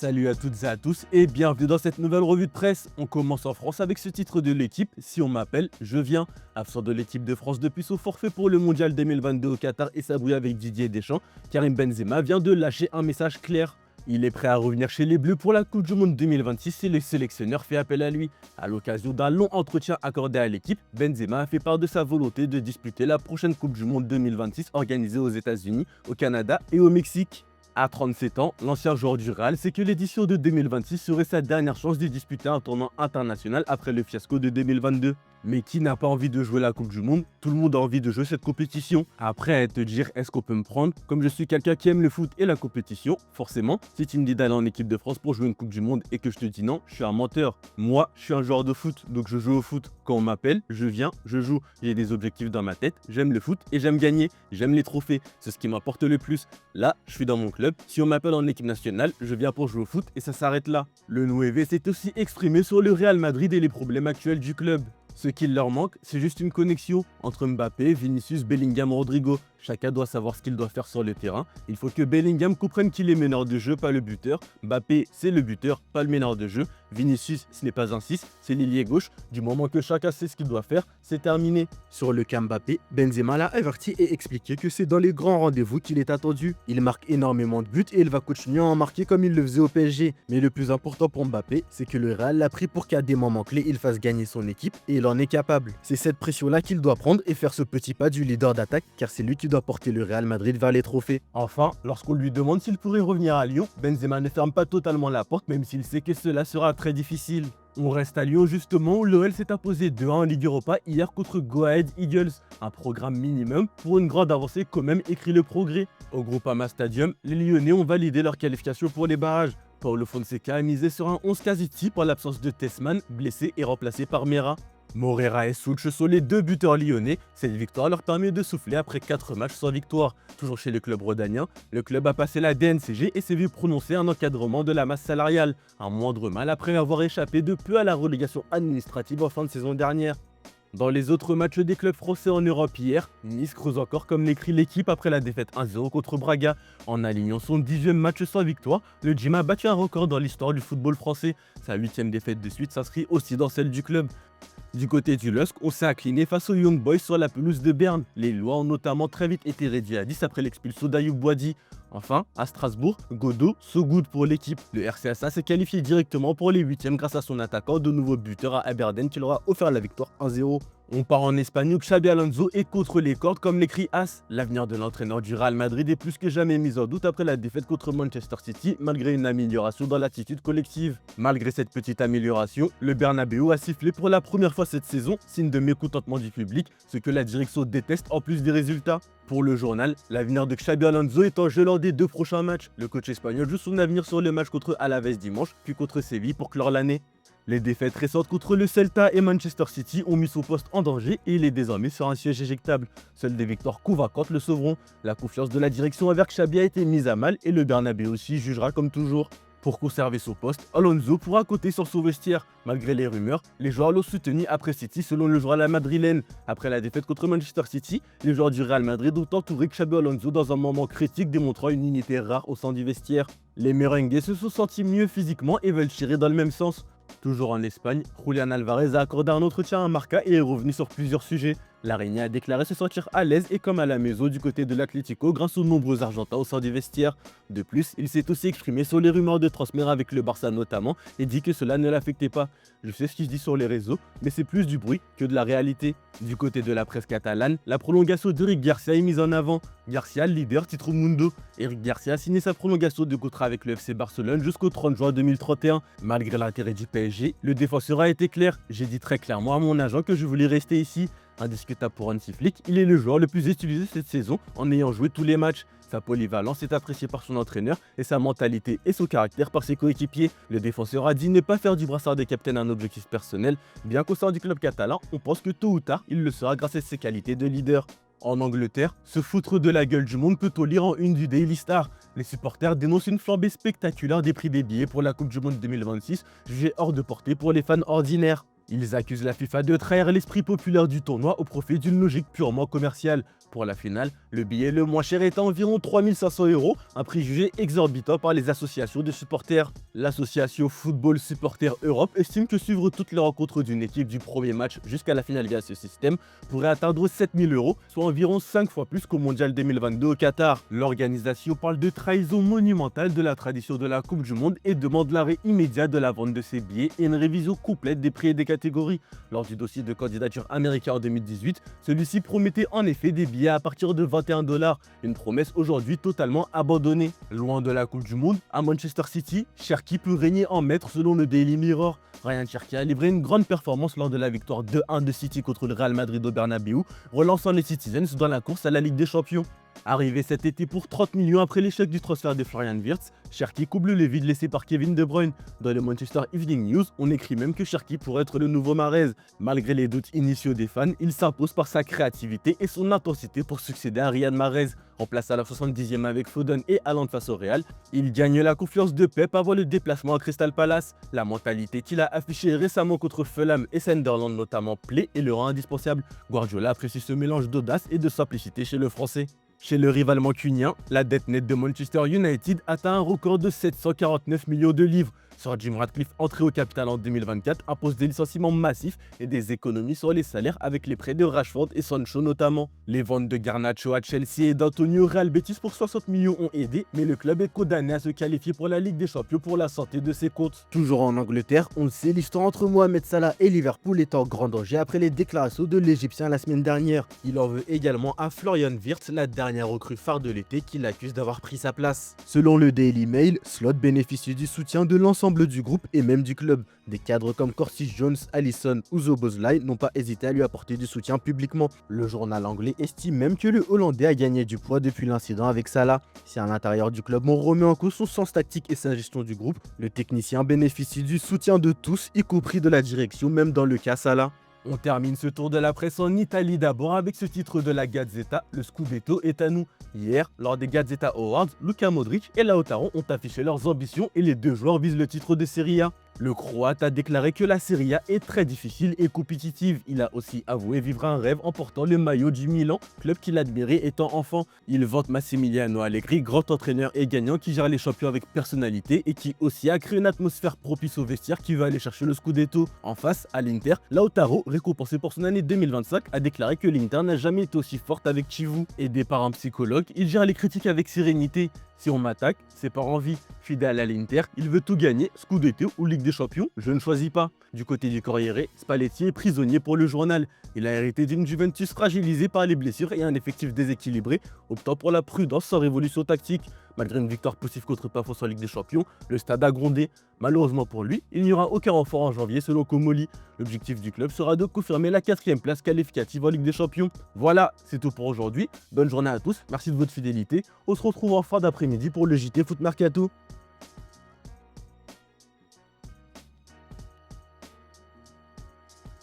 Salut à toutes et à tous et bienvenue dans cette nouvelle revue de presse. On commence en France avec ce titre de l'équipe, si on m'appelle, je viens. Absent de l'équipe de France depuis son forfait pour le mondial 2022 au Qatar et sa brouille avec Didier Deschamps, Karim Benzema vient de lâcher un message clair. Il est prêt à revenir chez les Bleus pour la Coupe du Monde 2026 et le sélectionneur fait appel à lui. À l'occasion d'un long entretien accordé à l'équipe, Benzema a fait part de sa volonté de disputer la prochaine Coupe du Monde 2026 organisée aux États-Unis, au Canada et au Mexique. À 37 ans, l'ancien joueur du Real sait que l'édition de 2026 serait sa dernière chance de disputer un tournoi international après le fiasco de 2022. Mais qui n'a pas envie de jouer la Coupe du Monde? Tout le monde a envie de jouer cette compétition. Après, à te dire, est-ce qu'on peut me prendre? Comme je suis quelqu'un qui aime le foot et la compétition, forcément, si tu me dis d'aller en équipe de France pour jouer une Coupe du Monde et que je te dis non, je suis un menteur. Moi, je suis un joueur de foot, donc je joue au foot. Quand on m'appelle, je viens, je joue. J'ai des objectifs dans ma tête, j'aime le foot et j'aime gagner. J'aime les trophées, c'est ce qui m'apporte le plus. Là, je suis dans mon club. Si on m'appelle en équipe nationale, je viens pour jouer au foot et ça s'arrête là. Le 9 s'est aussi exprimé sur le Real Madrid et les problèmes actuels du club. Ce qu'il leur manque, c'est juste une connexion entre Mbappé, Vinicius, Bellingham, Rodrigo. Chacun doit savoir ce qu'il doit faire sur le terrain. Il faut que Bellingham comprenne qu'il est meneur de jeu, pas le buteur. Mbappé, c'est le buteur, pas le meneur de jeu. Vinicius, ce n'est pas un 6, c'est l'ailier gauche. Du moment que chacun sait ce qu'il doit faire, c'est terminé. Sur le cas Mbappé, Benzema l'a averti et expliqué que c'est dans les grands rendez-vous qu'il est attendu. Il marque énormément de buts et il va continuer à en marquer comme il le faisait au PSG. Mais le plus important pour Mbappé, c'est que le Real l'a pris pour qu'à des moments clés, il fasse gagner son équipe et il en est capable. C'est cette pression-là qu'il doit prendre et faire ce petit pas du leader d'attaque car c'est lui qui doit porter le Real Madrid vers les trophées. Enfin, lorsqu'on lui demande s'il pourrait revenir à Lyon, Benzema ne ferme pas totalement la porte même s'il sait que cela sera très difficile. On reste à Lyon justement où l'OL s'est imposé 2-1 en Ligue Europa hier contre Go Ahead Eagles. Un programme minimum pour une grande avancée quand même, écrit le progrès. Au Groupama Stadium, les Lyonnais ont validé leur qualification pour les barrages. Paulo Fonseca a misé sur un 11 quasi type par l'absence de Tessman, blessé et remplacé par Mera. Morera et Souch sont les deux buteurs lyonnais. Cette victoire leur permet de souffler après 4 matchs sans victoire. Toujours chez le club rhodanien, le club a passé la DNCG et s'est vu prononcer un encadrement de la masse salariale. Un moindre mal après avoir échappé de peu à la relégation administrative en fin de saison dernière. Dans les autres matchs des clubs français en Europe hier, Nice creuse encore comme l'écrit l'équipe après la défaite 1-0 contre Braga. En alignant son 10e match sans victoire, le Gym a battu un record dans l'histoire du football français. Sa 8e défaite de suite s'inscrit aussi dans celle du club. Du côté du LOSC, on s'est incliné face aux Young Boys sur la pelouse de Berne. Les Lois ont notamment très vite été réduits à 10 après l'expulsion d'Ayoub Boadi. Enfin, à Strasbourg, Godot, so good pour l'équipe. Le RCSA s'est qualifié directement pour les 8e grâce à son attaquant, de nouveau buteur à Aberdeen qui leur a offert la victoire 1-0. On part en Espagne où Xabi Alonso est contre les cordes comme l'écrit As. L'avenir de l'entraîneur du Real Madrid est plus que jamais mis en doute après la défaite contre Manchester City malgré une amélioration dans l'attitude collective. Malgré cette petite amélioration, le Bernabéu a sifflé pour la première fois cette saison, signe de mécontentement du public, ce que la direction déteste en plus des résultats. Pour le journal, l'avenir de Xabi Alonso est en jeu lors des 2 prochains matchs. Le coach espagnol joue son avenir sur le match contre Alaves dimanche, puis contre Séville pour clore l'année. Les défaites récentes contre le Celta et Manchester City ont mis son poste en danger et il est désormais sur un siège éjectable. Seules des victoires convaincantes le sauveront. La confiance de la direction envers Xabi a été mise à mal et le Bernabéu aussi jugera comme toujours. Pour conserver son poste, Alonso pourra compter sur son vestiaire. Malgré les rumeurs, les joueurs l'ont soutenu après City selon le journal madrilène. Après la défaite contre Manchester City, les joueurs du Real Madrid ont entouré Xabi Alonso dans un moment critique démontrant une unité rare au sein du vestiaire. Les merengues se sont sentis mieux physiquement et veulent tirer dans le même sens. Toujours en Espagne, Julian Alvarez a accordé un entretien à Marca et est revenu sur plusieurs sujets. L'Arena a déclaré se sentir à l'aise et comme à la maison du côté de l'Atlético grâce aux nombreux Argentins au sein du vestiaire. De plus, il s'est aussi exprimé sur les rumeurs de transfert avec le Barça notamment et dit que cela ne l'affectait pas. Je sais ce qu'il dit sur les réseaux, mais c'est plus du bruit que de la réalité. Du côté de la presse catalane, la prolongation d'Eric Garcia est mise en avant. Garcia, leader titre Mundo. Eric Garcia a signé sa prolongation de contrat avec le FC Barcelone jusqu'au 30 juin 2031. Malgré l'intérêt du PSG, le défenseur a été clair. J'ai dit très clairement à mon agent que je voulais rester ici. Indiscutable pour Hansi Flick, il est le joueur le plus utilisé cette saison en ayant joué tous les matchs. Sa polyvalence est appréciée par son entraîneur et sa mentalité et son caractère par ses coéquipiers. Le défenseur a dit ne pas faire du brassard de capitaine un objectif personnel, bien qu'au sein du club catalan, on pense que tôt ou tard, il le sera grâce à ses qualités de leader. En Angleterre, se foutre de la gueule du monde peut-on lire en une du Daily Star. Les supporters dénoncent une flambée spectaculaire des prix des billets pour la Coupe du Monde 2026, jugée hors de portée pour les fans ordinaires. Ils accusent la FIFA de trahir l'esprit populaire du tournoi au profit d'une logique purement commerciale. Pour la finale, le billet le moins cher est à environ 3500 €, un prix jugé exorbitant par les associations de supporters. L'association Football Supporters Europe estime que suivre toutes les rencontres d'une équipe du premier match jusqu'à la finale via ce système pourrait atteindre 7000 €, soit environ 5 fois plus qu'au Mondial 2022 au Qatar. L'organisation parle de trahison monumentale de la tradition de la Coupe du Monde et demande l'arrêt immédiat de la vente de ces billets et une révision complète des prix et des catégories. Lors du dossier de candidature américain en 2018, celui-ci promettait en effet des billets à partir de 21 $, une promesse aujourd'hui totalement abandonnée. Loin de la Coupe du Monde, à Manchester City, Cherki peut régner en maître selon le Daily Mirror. Ryan Cherki a livré une grande performance lors de la victoire 2-1 de City contre le Real Madrid au Bernabéu, relançant les Citizens dans la course à la Ligue des Champions. Arrivé cet été pour 30 millions après l'échec du transfert de Florian Wirtz, Cherki comble le vide laissé par Kevin De Bruyne. Dans le Manchester Evening News, on écrit même que Cherki pourrait être le nouveau Mahrez. Malgré les doutes initiaux des fans, il s'impose par sa créativité et son intensité pour succéder à Riyad Mahrez. En place à la 70e avec Foden et Haaland face au Real, il gagne la confiance de Pep avant le déplacement à Crystal Palace. La mentalité qu'il a affichée récemment contre Fulham et Sunderland notamment plaît et le rend indispensable. Guardiola apprécie ce mélange d'audace et de simplicité chez le Français. Chez le rival mancunien, la dette nette de Manchester United atteint un record de 749 millions de livres. Sir Jim Ratcliffe, entré au capital en 2024, impose des licenciements massifs et des économies sur les salaires avec les prêts de Rashford et Sancho notamment. Les ventes de Garnacho à Chelsea et d'Antonio au Real Betis pour 60 millions ont aidé, mais le club est condamné à se qualifier pour la Ligue des Champions pour la santé de ses comptes. Toujours en Angleterre, on le sait, l'histoire entre Mohamed Salah et Liverpool est en grand danger après les déclarations de l'Égyptien la semaine dernière. Il en veut également à Florian Wirtz, la dernière recrue phare de l'été, qui l'accuse d'avoir pris sa place. Selon le Daily Mail, Slot bénéficie du soutien de l'ensemble du groupe et même du club. Des cadres comme Curtis Jones, Alisson ou Szoboszlai n'ont pas hésité à lui apporter du soutien publiquement. Le journal anglais estime même que le Hollandais a gagné du poids depuis l'incident avec Salah. Si à l'intérieur du club on remet en cause son sens tactique et sa gestion du groupe, le technicien bénéficie du soutien de tous, y compris de la direction, même dans le cas Salah. On termine ce tour de la presse en Italie d'abord avec ce titre de la Gazzetta, le Scudetto est à nous. Hier, lors des Gazzetta Awards, Luka Modric et Lautaro ont affiché leurs ambitions et les deux joueurs visent le titre de Serie A. Le Croate a déclaré que la Serie A est très difficile et compétitive. Il a aussi avoué vivre un rêve en portant le maillot du Milan, club qu'il admirait étant enfant. Il vante Massimiliano Allegri, grand entraîneur et gagnant qui gère les champions avec personnalité et qui aussi a créé une atmosphère propice au vestiaire qui veut aller chercher le Scudetto. En face, à l'Inter, Lautaro, récompensé pour son année 2025, a déclaré que l'Inter n'a jamais été aussi forte avec Chivu. Aidé par un psychologue, il gère les critiques avec sérénité. Si on m'attaque, c'est par envie. Fidèle à l'Inter, il veut tout gagner, Scudetto ou Ligue des Champions, je ne choisis pas. Du côté du Corriere, Spalletti est prisonnier pour le journal. Il a hérité d'une Juventus fragilisée par les blessures et un effectif déséquilibré, optant pour la prudence sans révolution tactique. Malgré une victoire poussive contre Pafos en Ligue des Champions, le stade a grondé. Malheureusement pour lui, il n'y aura aucun renfort en janvier selon Comoli. L'objectif du club sera de confirmer la 4e place qualificative en Ligue des Champions. Voilà, c'est tout pour aujourd'hui. Bonne journée à tous, merci de votre fidélité. On se retrouve en fin d'après-midi pour le JT Foot Mercato.